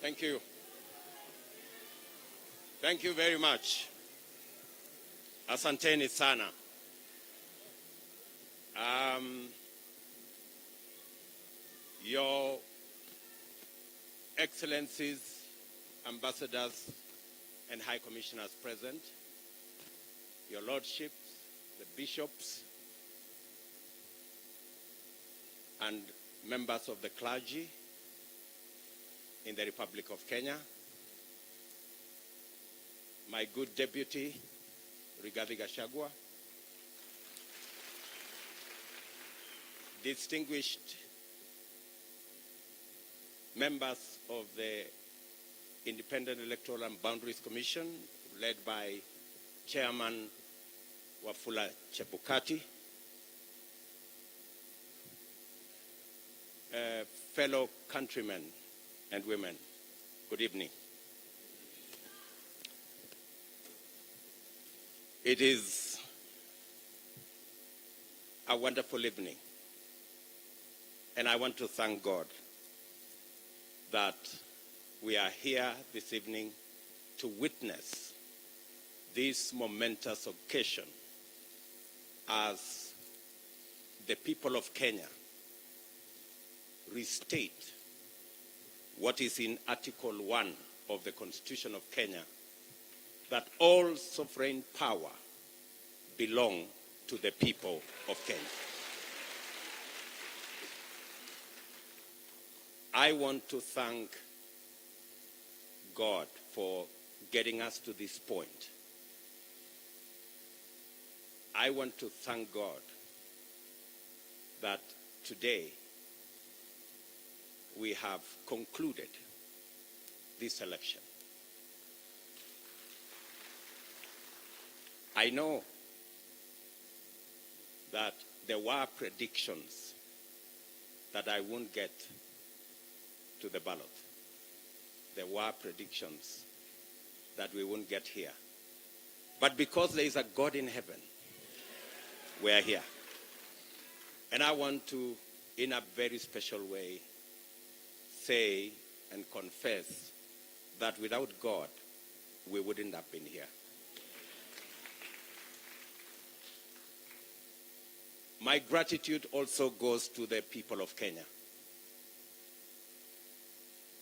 Thank you. Thank you very much. Asanteni sana. Your Excellencies, Ambassadors, and High Commissioners present, Your Lordships, the Bishops, and members of the clergy in the Republic of Kenya, my good Deputy, Rigathi Gachagua, distinguished members of the Independent Electoral and Boundaries Commission, led by Chairman Wafula Chebukati, fellow countrymen and women, good evening. It is a wonderful evening, and I want to thank God that we are here this evening to witness this momentous occasion as the people of Kenya restate what is in Article 1 of the Constitution of Kenya, that all sovereign power belong to the people of Kenya. I want to thank God for getting us to this point. I want to thank God that today we have concluded this election. I know that there were predictions that I won't get to the ballot. There were predictions that we won't get here. But because there is a God in heaven, we are here. And I want to, in a very special way, say and confess that without God, we wouldn't have been here. My gratitude also goes to the people of Kenya,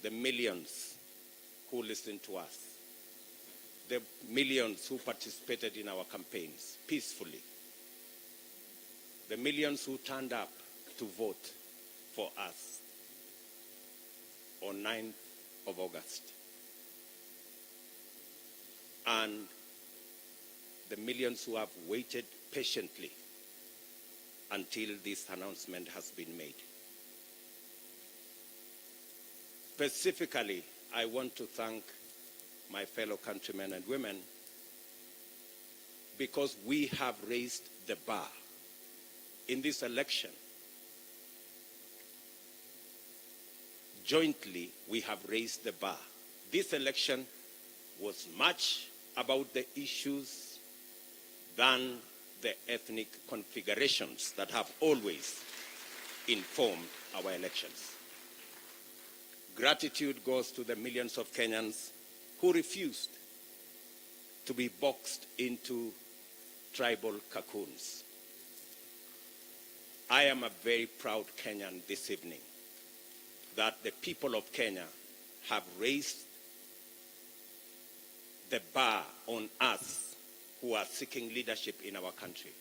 the millions who listened to us, the millions who participated in our campaigns peacefully, the millions who turned up to vote for us on 9th of August, and the millions who have waited patiently until this announcement has been made. Specifically, I want to thank my fellow countrymen and women because we have raised the bar in this election. Jointly, we have raised the bar. This election was much about the issues than the ethnic configurations that have always informed our elections. Gratitude goes to the millions of Kenyans who refused to be boxed into tribal cocoons. I am a very proud Kenyan this evening that the people of Kenya have raised the bar on us who are seeking leadership in our country.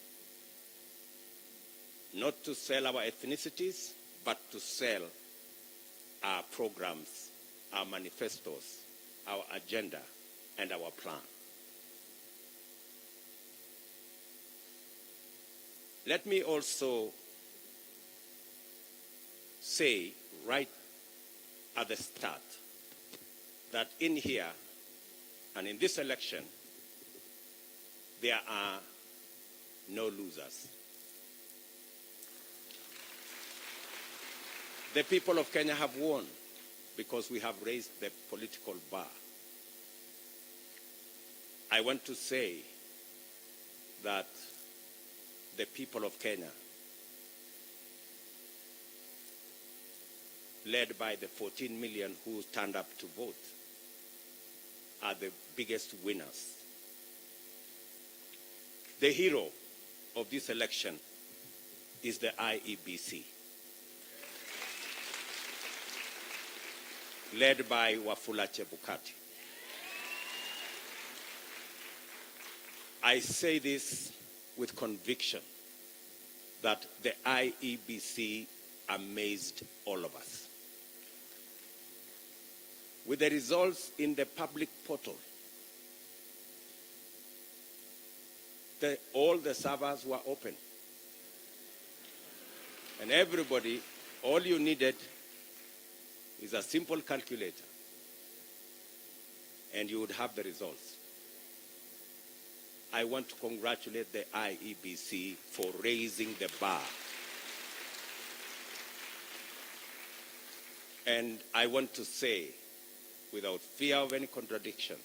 Not to sell our ethnicities, but to sell our programs, our manifestos, our agenda, and our plan. Let me also say right at the start that in here and in this election, there are no losers. The people of Kenya have won because we have raised the political bar. I want to say that the people of Kenya led by the 14 million who turned up to vote, are the biggest winners. The hero of this election is the IEBC, led by Wafula Chebukati. I say this with conviction that the IEBC amazed all of us. With the results in the public portal, all the servers were open. And everybody, all you needed is a simple calculator, and you would have the results. I want to congratulate the IEBC for raising the bar. And I want to say, without fear of any contradiction,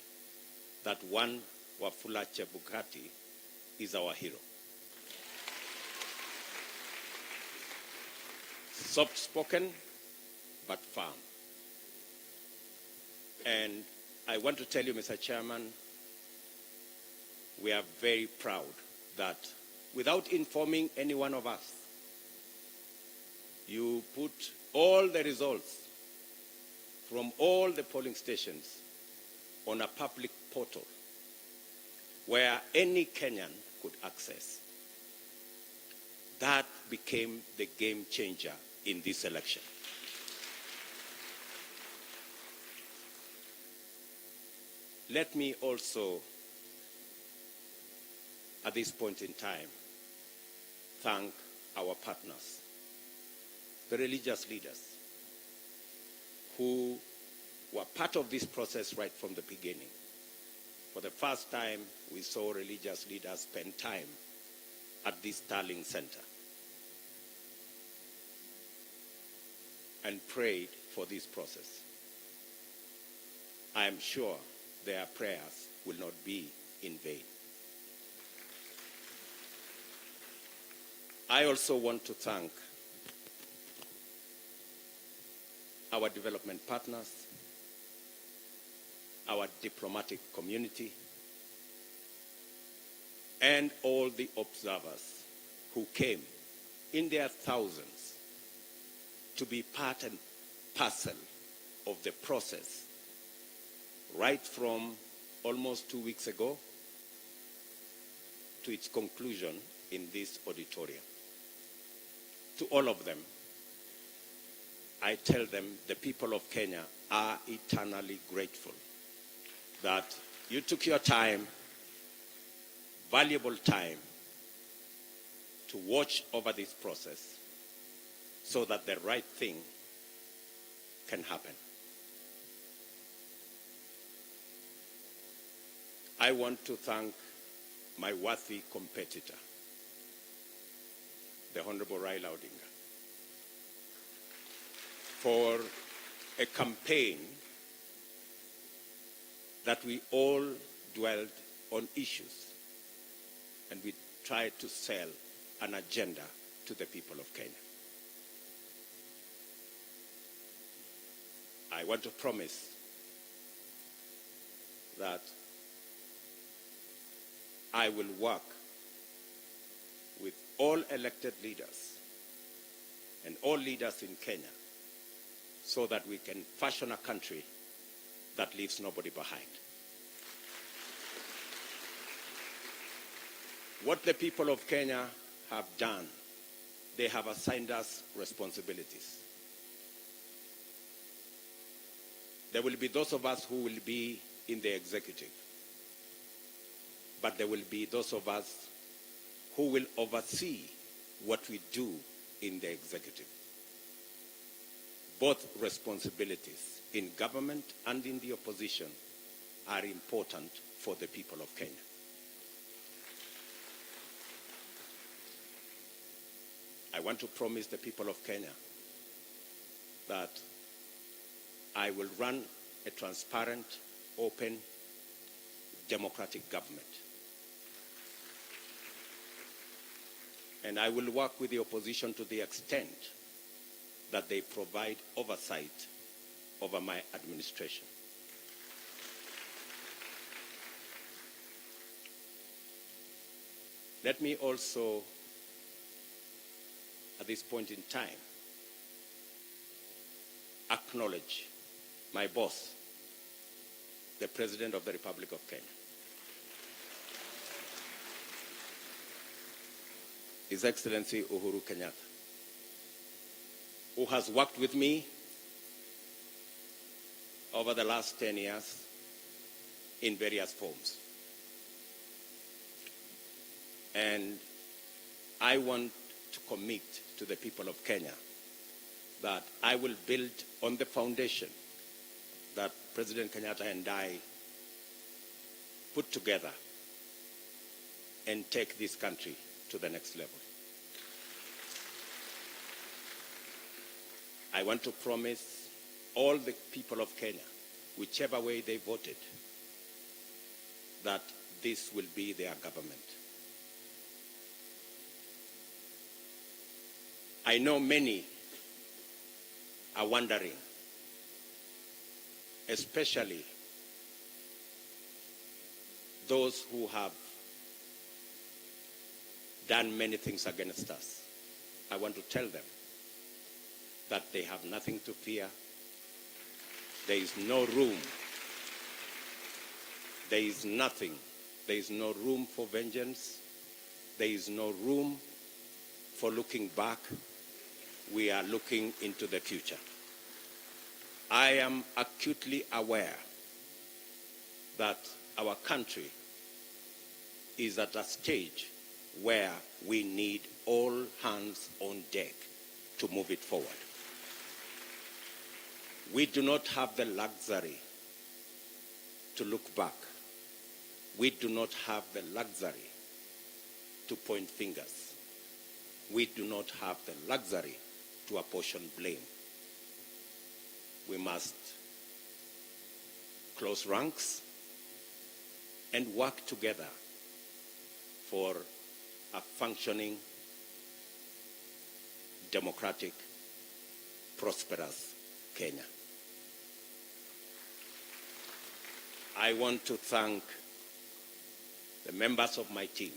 that one Wafula Chebukati is our hero. Soft-spoken, but firm. And I want to tell you, Mr. Chairman, we are very proud that without informing any one of us, you put all the results from all the polling stations on a public portal where any Kenyan could access. That became the game changer in this election. Let me also, at this point in time, thank our partners, the religious leaders, who were part of this process right from the beginning. For the first time, we saw religious leaders spend time at this Starling Center and prayed for this process. I am sure their prayers will not be in vain. I also want to thank our development partners, our diplomatic community, and all the observers who came in their thousands to be part and parcel of the process right from almost 2 weeks ago to its conclusion in this auditorium. To all of them, I tell them the people of Kenya are eternally grateful that you took your time, valuable time, to watch over this process so that the right thing can happen. I want to thank my worthy competitor, the Honorable Raila Odinga, for a campaign that we all dwelled on issues and we tried to sell an agenda to the people of Kenya. I want to promise that I will work with all elected leaders and all leaders in Kenya so that we can fashion a country that leaves nobody behind. What the people of Kenya have done, they have assigned us responsibilities. There will be those of us who will be in the executive, but there will be those of us who will oversee what we do in the executive. Both responsibilities in government and in the opposition are important for the people of Kenya. I want to promise the people of Kenya that I will run a transparent, open, democratic government. And I will work with the opposition to the extent that they provide oversight over my administration. Let me also, at this point in time, acknowledge my boss, the President of the Republic of Kenya. His Excellency Uhuru Kenyatta, who has worked with me over the last 10 years in various forms. And I want to commit to the people of Kenya that I will build on the foundation that President Kenyatta and I put together and take this country to the next level. I want to promise all the people of Kenya, whichever way they voted, that this will be their government. I know many are wondering, especially those who have done many things against us. I want to tell them that they have nothing to fear. There is no room. There is nothing. There is no room for vengeance. There is no room for looking back. We are looking into the future. I am acutely aware that our country is at a stage where we need all hands on deck to move it forward. We do not have the luxury to look back. We do not have the luxury to point fingers. We do not have the luxury to apportion blame. We must close ranks and work together for a functioning, democratic, prosperous Kenya. I want to thank the members of my team,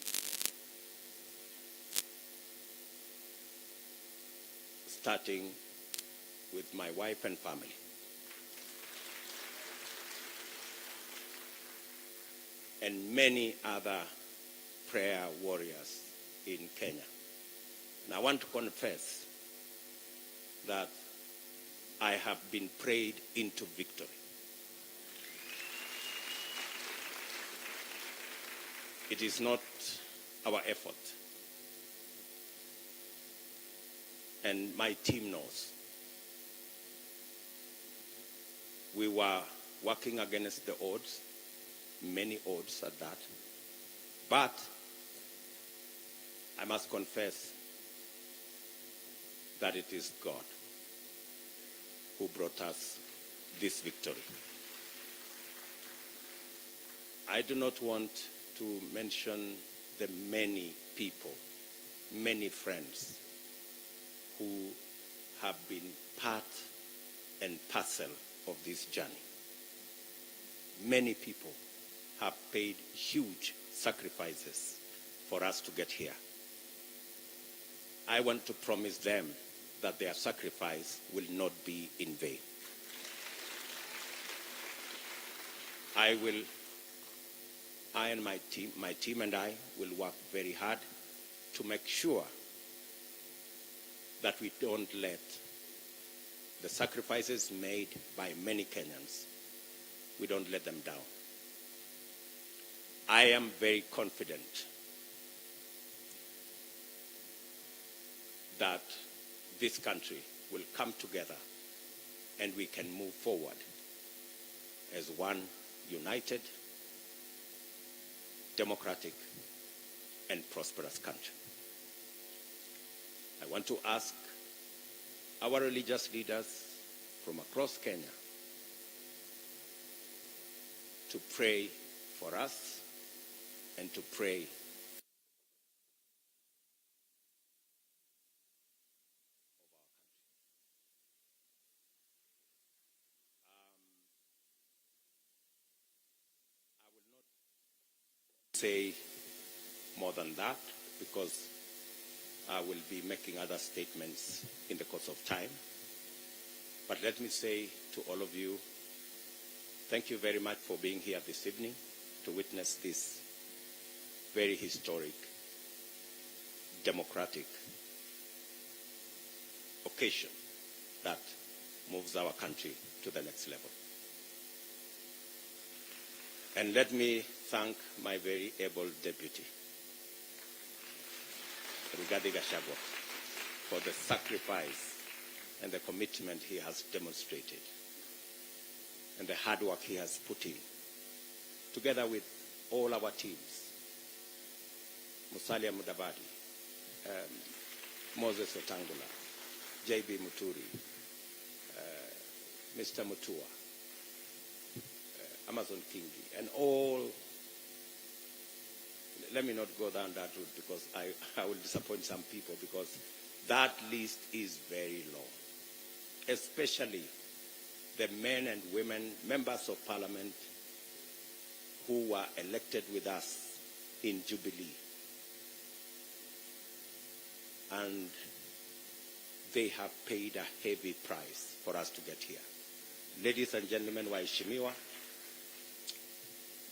starting with my wife and family. And many other prayer warriors in Kenya. And I want to confess that I have been prayed into victory. It is not our effort. And my team knows. We were working against the odds, many odds at that. But I must confess that it is God who brought us this victory. I do not want to mention the many people, many friends who have been part and parcel of this journey. Many people have paid huge sacrifices for us to get here. I want to promise them that their sacrifice will not be in vain. I and my team and I will work very hard to make sure that we don't let the sacrifices made by many Kenyans, we don't let them down. I am very confident that this country will come together and we can move forward as one united, democratic, and prosperous country. I want to ask our religious leaders from across Kenya to pray for us and to pray say more than that because I will be making other statements in the course of time. But let me say to all of you, thank you very much for being here this evening to witness this very historic, democratic occasion that moves our country to the next level. And let me thank my very able deputy, Rigathi Gachagua, for the sacrifice and the commitment he has demonstrated and the hard work he has put in, together with all our teams, Musalia Mudavadi, Moses Wetangula, J.B. Muturi, Mr. Mutua, Amazon Kingi, and all. Let me not go down that route because I will disappoint some people, because that list is very long, especially the men and women, members of parliament who were elected with us in Jubilee. And they have paid a heavy price for us to get here. Ladies and gentlemen, waheshimiwa,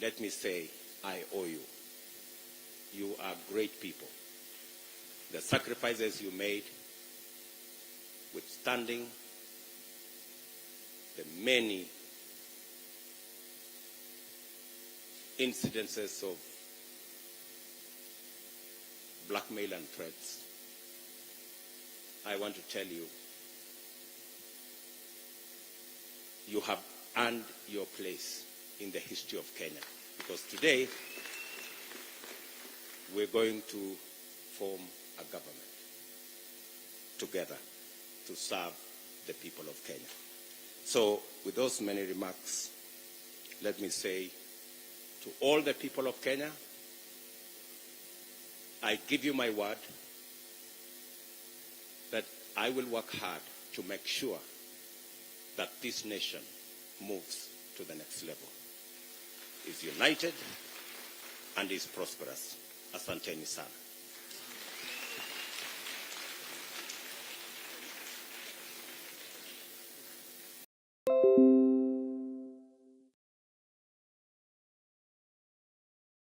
let me say, I owe you. You are great people. The sacrifices you made, withstanding the many incidences of blackmail and threats, I want to tell you, you have earned your place in the history of Kenya. Because today, we're going to form a government together to serve the people of Kenya. So, with those many remarks, let me say to all the people of Kenya, I give you my word that I will work hard to make sure that this nation moves to the next level, is united and is prosperous. Asanteni sana.